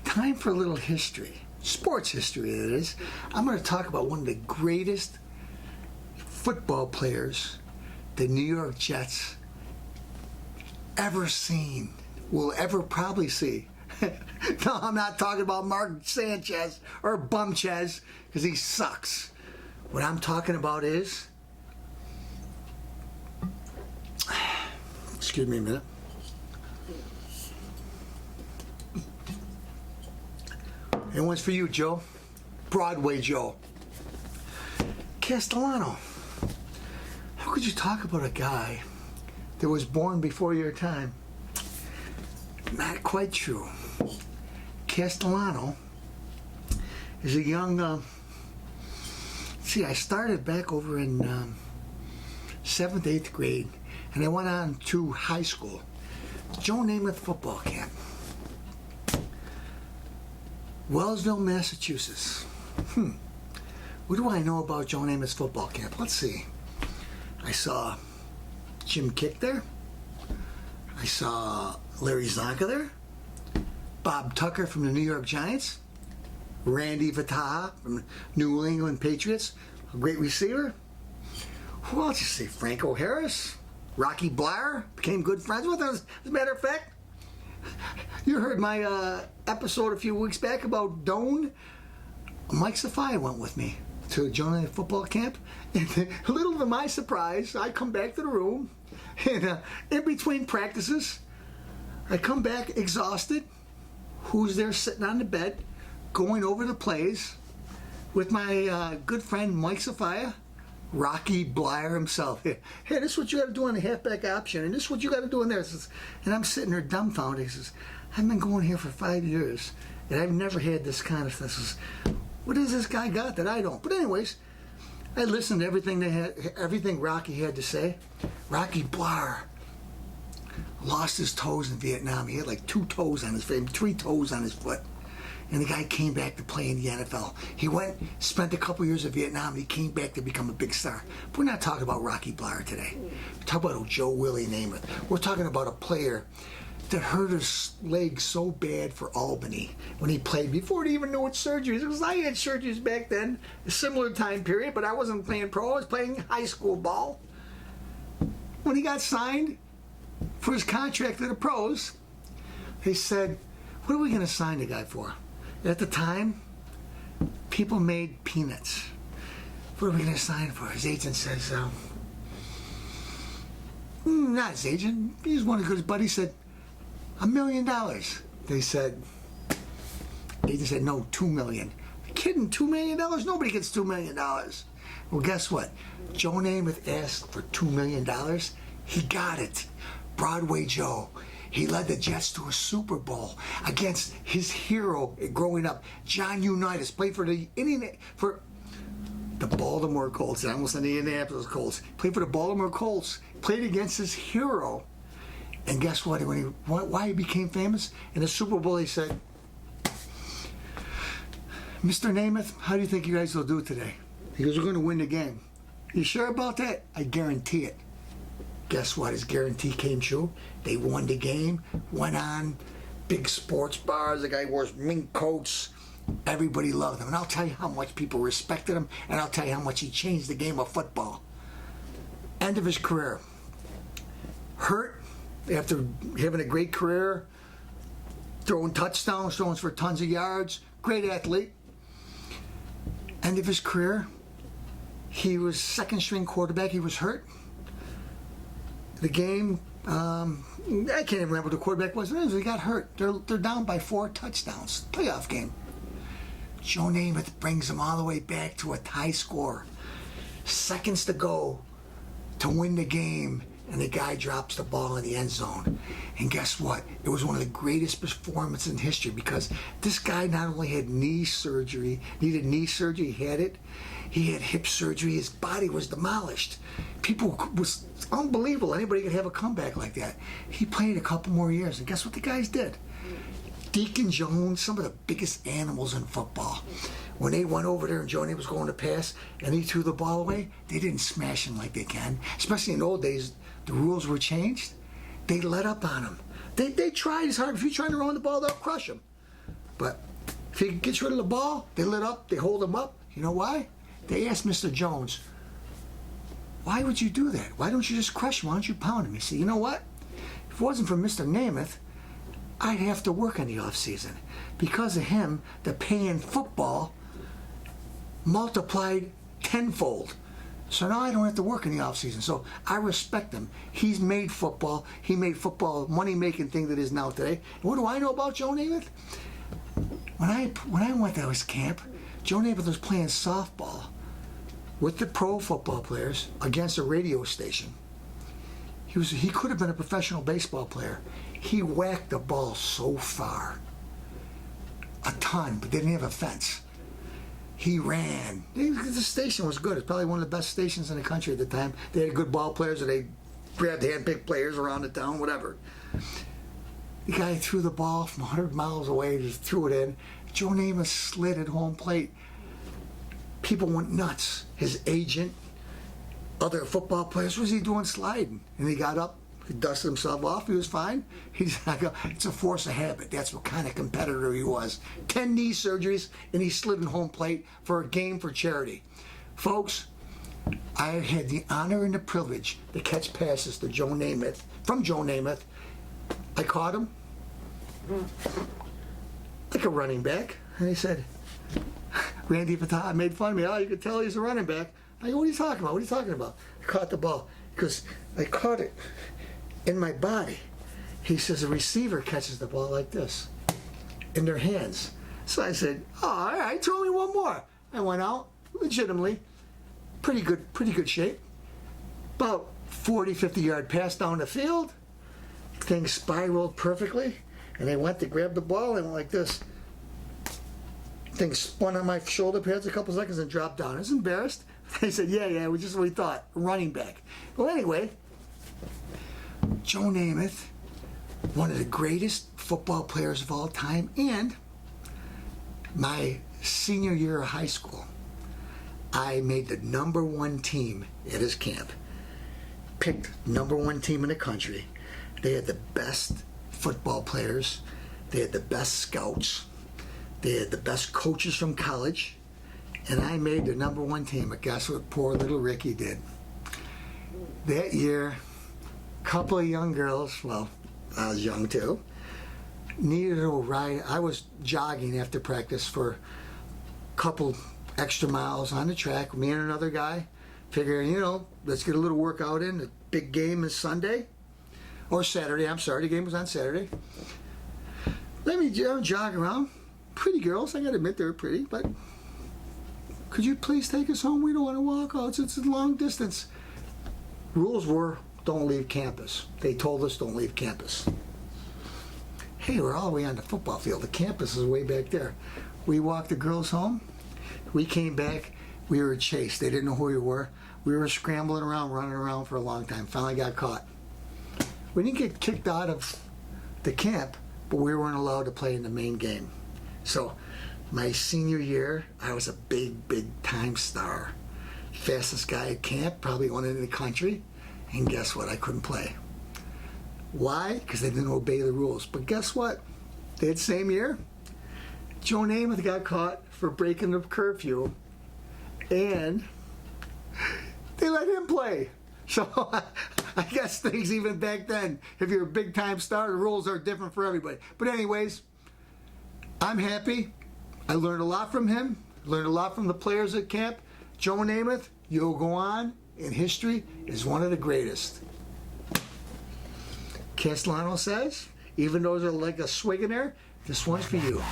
Time for a little history. Sports history, that is. I'm going to talk about one of the greatest football players the New York Jets ever seen, will ever probably see. No, I'm not talking about Mark Sanchez or Bumchez, because he sucks. What I'm talking about is, excuse me a minute. And one's for you, Joe. Broadway Joe. Castellano. How could you talk about a guy that was born before your time? Not quite true. Castellano is a young, I started back over in 7th, 8th grade, and I went on to high school. Joe Namath football camp. Wellsville, Massachusetts. What do I know about Joe Namath's football camp? Let's see. I saw Jim Kick there. I saw Larry Zonka there. Bob Tucker from the New York Giants. Randy Vataha from New England Patriots. A great receiver. Who else you see? Franco Harris. Rocky Blair. Became good friends with him, as a matter of fact. You heard my episode a few weeks back about Doan. Mike Safai went with me to join the football camp. And little to my surprise, I come back to the room, and in between practices, I come back exhausted. Who's there sitting on the bed, going over the plays with my good friend Mike Safai, Rocky Blair himself. Hey, this is what you got to do on the halfback option, and this is what you got to do in there. And I'm sitting there dumbfounded. He says, I've been going here for 5 years, and I've never had this kind of thing. What does this guy got that I don't? But anyways, I listened to everything Rocky had to say. Rocky Blair lost his toes in Vietnam. He had like 2 toes on his face, 3 toes on his foot. And the guy came back to play in the NFL. He went, spent a couple years in Vietnam, and he came back to become a big star. But we're not talking about Rocky Blair today. We're talking about Joe Willie Namath. We're talking about a player that hurt his leg so bad for Albany when he played, before he even knew what surgeries. Because I had surgeries back then, a similar time period, but I wasn't playing pro. I was playing high school ball. When he got signed for his contract to the pros, they said, what are we going to sign the guy for? At the time, people made peanuts. What are we going to sign for? His agent says, not his agent, he's one of his buddies, said, $1 million. They said, agent said, no, $2 million. Are you kidding, $2 million? Nobody gets $2 million. Well, guess what? Joe Namath asked for $2 million. He got it. Broadway Joe. He led the Jets to a Super Bowl against his hero growing up, John Unitas. Played for the Baltimore Colts. I almost said the Indianapolis Colts. Played for the Baltimore Colts. Played against his hero. And guess what? Why he became famous? In the Super Bowl, he said, Mr. Namath, how do you think you guys will do today? He goes, we're going to win the game. You sure about that? I guarantee it. Guess what? His guarantee came true. They won the game, went on big sports bars. The guy wore mink coats. Everybody loved him. And I'll tell you how much people respected him, and I'll tell you how much he changed the game of football. End of his career. Hurt after having a great career, throwing touchdowns, throwing for tons of yards. Great athlete. End of his career. He was second string quarterback. He was hurt. The game, I can't even remember what the quarterback was. He got hurt. They're down by 4 touchdowns. Playoff game. Joe Namath brings them all the way back to a tie score. Seconds to go to win the game, and the guy drops the ball in the end zone. And guess what? It was one of the greatest performances in history, because this guy not only had knee surgery, needed knee surgery, he had it. He had hip surgery. His body was demolished. Was unbelievable. Anybody could have a comeback like that. He played a couple more years, and guess what the guys did? Deacon Jones, some of the biggest animals in football. when they went over there and Joe Namath was going to pass and he threw the ball away, they didn't smash him like they can. Especially in the old days, the rules were changed. They let up on him. They tried as hard. If you're trying to run the ball, they'll crush him. But if he gets rid of the ball, they let up, they hold him up. You know why? They asked Mr. Jones, why would you do that? Why don't you just crush him? Why don't you pound him? He said, you know what? If it wasn't for Mr. Namath, I'd have to work in the off season. Because of him, the pay in football multiplied tenfold. So now I don't have to work in the off season. So I respect him. He's made football. He made football a money-making thing that is now today. And what do I know about Joe Namath? When I went to his camp, Joe Namath was playing softball with the pro football players against a radio station. He could have been a professional baseball player. He whacked the ball so far, a ton, but they didn't have a fence. He ran. The station was good. It's probably one of the best stations in the country at the time. They had good ball players, or they grabbed hand-picked players around the town, whatever. The guy threw the ball from 100 miles away, just threw it in. Joe Namath slid at home plate. People went nuts. His agent, other football players, what was he doing sliding? And he got up, he dusted himself off, he was fine. It's a force of habit. That's what kind of competitor he was. 10 knee surgeries, and he slid in home plate for a game for charity. Folks, I had the honor and the privilege to catch passes to Joe Namath, from Joe Namath. I caught him like a running back, and he said, Randy Fatah made fun of me. Oh, you could tell he's a running back. I go, what are you talking about? What are you talking about? I caught the ball because I caught it in my body. He says a receiver catches the ball like this in their hands. So I said, oh, all right, throw me one more. I went out, legitimately, pretty good shape. About 40, 50-yard pass down the field. Thing spiraled perfectly, and I went to grab the ball and went like this. Thing spun on my shoulder pads a couple seconds and dropped down. I was embarrassed. They said, yeah, it was just what we thought, running back. Well, anyway, Joe Namath, one of the greatest football players of all time, and my senior year of high school, I made the #1 team at his camp. Picked #1 team in the country. They had the best football players. They had the best scouts. They had the best coaches from college. And I made the #1 team. But guess what poor little Ricky did? That year, a couple of young girls, well, I was young too, needed a ride. I was jogging after practice for a couple extra miles on the track, me and another guy, figuring, let's get a little workout in. The big game is Sunday. Or Saturday, I'm sorry, the game was on Saturday. Let me jog around. Pretty girls, I gotta admit they were pretty, but could you please take us home? We don't want to walk. Oh, it's a long distance. Rules were, don't leave campus. They told us don't leave campus. Hey, we're all the way on the football field. The campus is way back there. We walked the girls home. We came back. We were chased. They didn't know who we were. We were scrambling around, running around for a long time. Finally got caught. We didn't get kicked out of the camp, but we weren't allowed to play in the main game. So my senior year, I was a big time star. Fastest guy at camp, probably one in the country. And guess what? I couldn't play. Why? Because they didn't obey the rules. But guess what? That same year, Joe Namath got caught for breaking the curfew, and they let him play. So I guess things even back then, if you're a big time star, the rules are different for everybody. But anyways, I'm happy. I learned a lot from him. Learned a lot from the players at camp. Joe Namath, you'll go on in history as one of the greatest. Castellano says, even though there's like a swig in there, this one's for you.